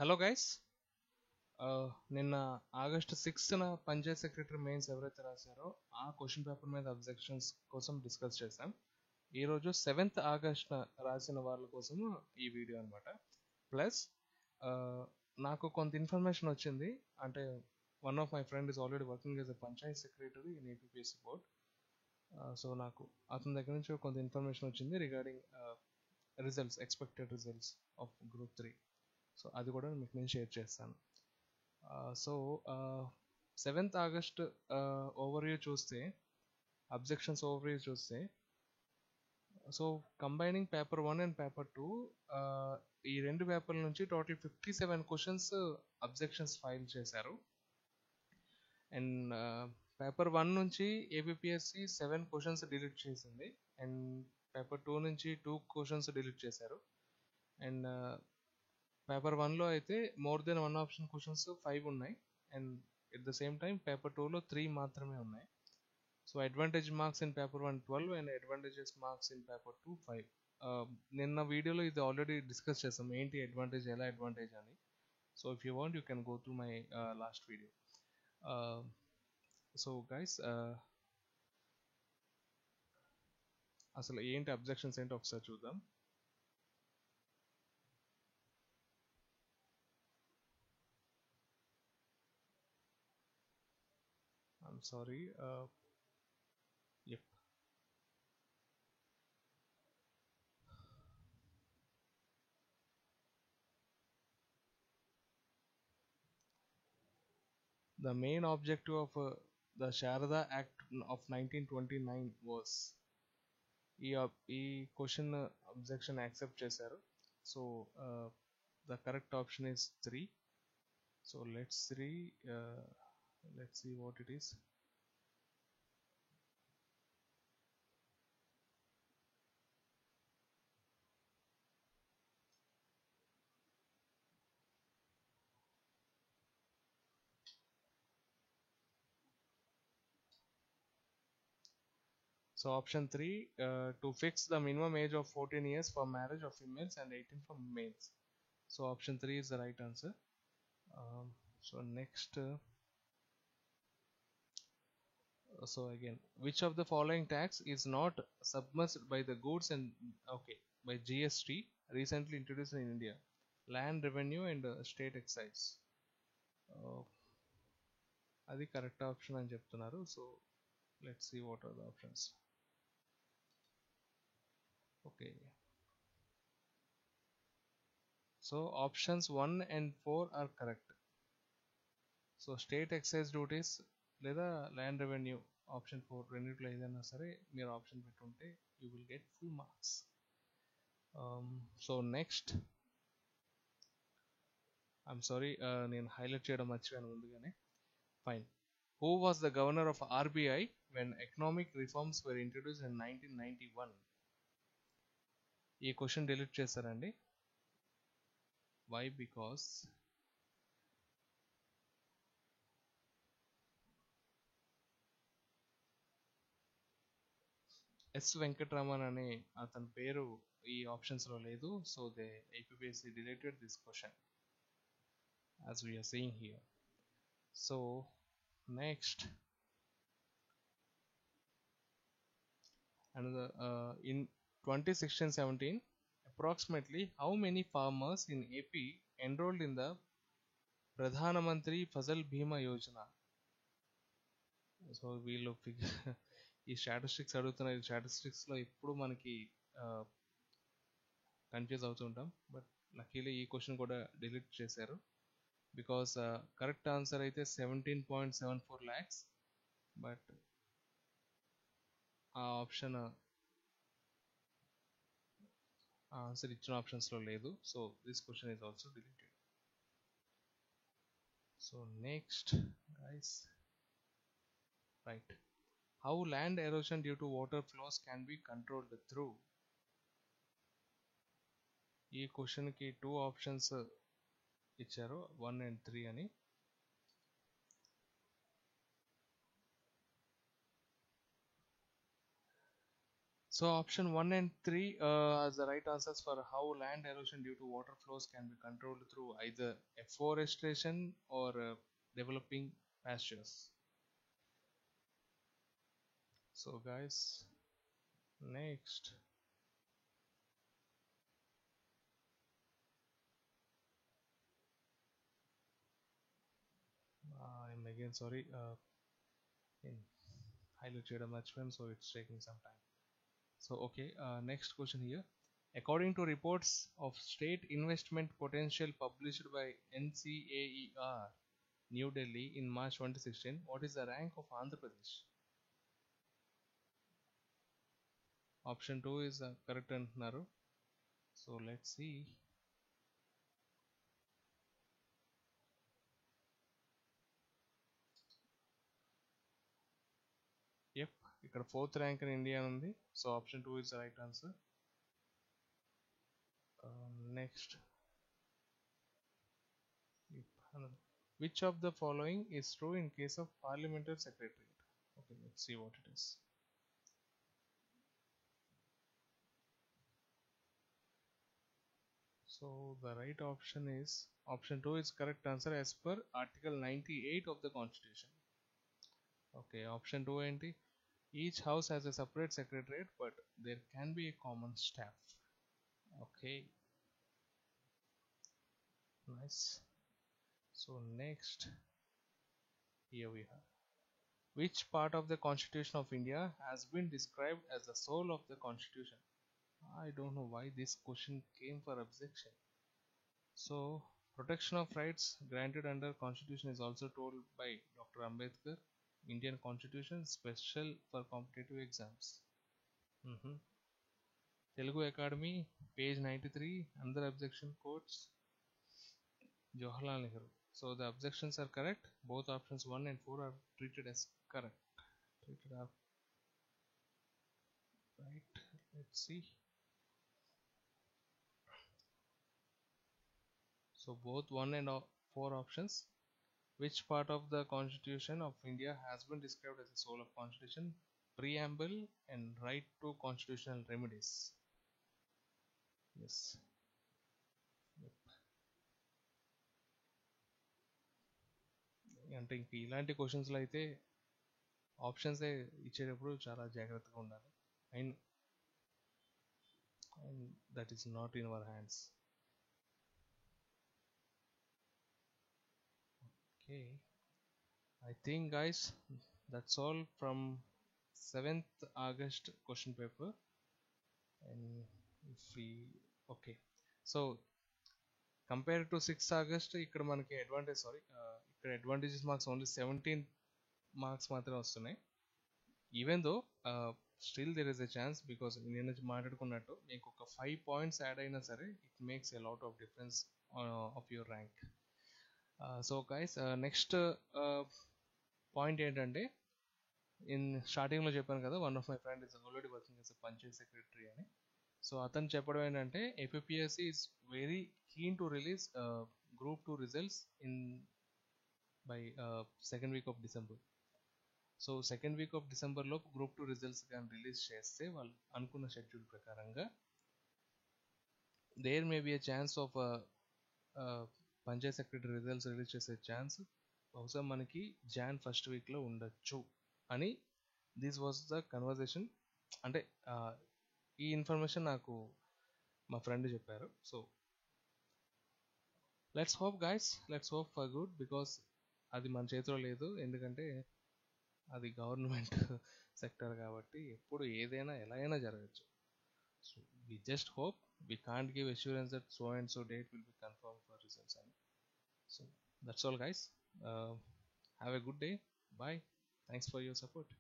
Hello guys, నిన్న August 6న Panchayat secretary mains ఎవరైతే రాశారో ఆ క్వశ్చన్ పేపర్ మీద అబ్జెక్షన్స్ కోసం డిస్కస్ చేశాం. ఈరోజు 7th ఆగస్ట్న రాసిన వాళ్ళ కోసం ఈ వీడియో అనమాట. ప్లస్ నాకు కొంత ఇన్ఫర్మేషన్ వచ్చింది. అంటే one of my friend is already working as a Panchayat secretary in APPSC board. So నాకు అతని దగ్గర నుంచి కొంత ఇన్ఫర్మేషన్ వచ్చింది regarding results, expected results of group 3. So అది కూడా మీకు నేను షేర్ చేస్తాను. సో 7th ఆగస్ట్ ఓవర్వ్యూ చూస్తే, అబ్జెక్షన్స్ ఓవర్వ్యూ చూస్తే, so combining paper 1 and paper 2, ఈ రెండు పేపర్ల నుంచి టోటల్ 57 క్వశ్చన్స్ అబ్జెక్షన్స్ ఫైల్ చేశారు. అండ్ పేపర్ 1 నుంచి ఏపీపీఎస్సీ 7 క్వశ్చన్స్ డిలీట్ చేసింది. అండ్ పేపర్ 2 నుంచి 2 క్వశ్చన్స్ డిలీట్ చేశారు. అండ్ పేపర్ 1లో అయితే మోర్ దెన్ 1 ఆప్షన్ క్వశ్చన్స్ 5 ఉన్నాయి. And at the same time paper 2లో 3 మాత్రమే ఉన్నాయి. So advantage marks in paper 1 12 and advantages marks in paper 2 5. నిన్న వీడియోలో ఇది ఆల్రెడీ డిస్కస్ చేసాం, ఏంటి అడ్వాంటేజ్, ఎలా అడ్వాంటేజ్ అని. So if you want you can go to my last video. So guys, అసలు ఏంటి అబ్జెక్షన్స్ ఏంటి ఒకసారి చూద్దాం. I'm sorry. Yep. The main objective of the Sharada Act of 1929 was ఈ క్వశ్చన్ అబ్జెక్షన్ యాక్సెప్ట్ చేశారు. So the correct option is 3. So let's see what it is. So option 3, to fix the minimum age of 14 years for marriage of females and 18 for males. So option 3 is the right answer. So next, so again, which of the following tax is not submerged by the goods and by GST recently introduced in India? Land revenue and state excise. అది correct option అని చెప్తున్నారు. So let's see what are the options. Okay, so options 1 and 4 are correct. So state excise duties లేదా land revenue, option 4 రెండిట్లో ఏదైనా సరే మీరు option పెట్టుంటే you will get full marks. So next, I'm sorry, నేను highlight చేయడం మర్చిపోయాను ముందుగానే. Fine. Who was the governor of RBI when economic reforms were introduced in 1991? ఈ క్వశ్చన్ డిలీట్ చేశారండి. Why? Because ఎస్ వెంకటరామన్ అనే అతని పేరు ఈ ఆప్షన్స్లో లేదు. So they APPSC deleted this question as we are seeing here. So next, another, in 2016-17, approximately how many farmers in AP enrolled in the Pradhana Mantri Fasal Bima Yojana? So వీళ్ళు ఈ statistics అడుగుతున్నారు. ఈ స్టాటిస్టిక్స్లో ఇప్పుడు మనకి confuse అవుతుంటాం. But luckily ఈ question కూడా delete చేశారు. Because correct answer అయితే 17.74 lakhs, బట్ ఆ ఆప్షన్ ఆన్సర్ ఇచ్చిన ఆప్షన్స్లో లేదు. So this question is also deleted. So next guys, right, how land erosion due to water flows can be controlled through? ఈ క్వశ్చన్కి 2 ఆప్షన్స్ ఇచ్చారు, 1 and 3 అని. So option 1 and 3 as the right answers for how land erosion due to water flows can be controlled through either afforestation or developing pastures. So guys, next. I'm again sorry. In highlight చేయడం మర్చిపోయాం, so it's taking some time. So okay, next question here. According to reports of state investment potential published by NCAER New Delhi in March 2016, what is the rank of Andhra Pradesh? Option 2 is correct antunaru. So let's see. Yep, ఇక్కడ fourth rank in India ఉంది. So option 2 is the right answer. Next. Yep. Which of the following is true in case of parliamentary secretariat? Okay, let's see what it is. So the right option is option 2 is correct answer as per Article 98 of the Constitution. Okay, option 2 enti, each house has a separate secretariat but there can be a common staff. Okay, nice. So next, here we have, which part of the Constitution of India has been described as the soul of the Constitution? I don't know why this question came for objection. So protection of rights granted under Constitution is also told by Dr. Ambedkar, Indian Constitution special for competitive exams. Telugu Academy, page 93, under objection quotes Jawaharlal Nehru. So the objections are correct. Both options 1 and 4 are treated as correct. Treated as right. Let's see. So both 1 and 4 options. Which part of the Constitution of India has been described as the soul of Constitution? Preamble and right to constitutional remedies. Yes. Yep. అంటే ఇంక ఇలాంటి క్వశ్చన్స్లో అయితే options ఇచ్చేటప్పుడు చాలా జాగ్రత్తగా ఉండాలి. And that is not in our hands. Okay, I think guys that's all from 7th August question paper. And if we okay, so compared to 6th August ఇక్కడ మనకి అడ్వాంటేజ్ ఇక్కడ అడ్వాంటేజెస్ మార్క్స్ ఓన్లీ 17 మార్క్స్ మాత్రమే వస్తున్నాయి. Even though still there is a chance, because నేను మాట్లాడుకున్నట్టు మీకు ఒక 5 points add అయినా సరే it makes a lot of difference of your rank. So guys next point ఏంటంటే, ఇన్ స్టార్టింగ్లో చెప్పాను కదా, one of my friend is already working as a Panchayat secretary అని. సో అతను చెప్పడం ఏంటంటే APSC is very keen to release group 2 results in by second week of December. So second week of December లో group 2 results కానీ release చేస్తే వాళ్ళు అనుకున్న schedule ప్రకారంగా there may be a chance of panchayat secretary results release చేసే chance బహుశా మనకి Jan first వీక్లో ఉండొచ్చు అని దిస్ వాజ్ ద కన్వర్జేషన్. అంటే ఈ ఇన్ఫర్మేషన్ నాకు మా ఫ్రెండ్ చెప్పారు. So let's hope guys, let's hope for good, because అది మన చేతిలో లేదు. ఎందుకంటే అది గవర్నమెంట్ సెక్టర్ కాబట్టి ఎప్పుడు ఏదైనా ఎలా అయినా జరగచ్చు. So we just hope, we can't give assurance that so and so date will be confirm for results అని. So that's all guys, have a good day, bye, thanks for your support.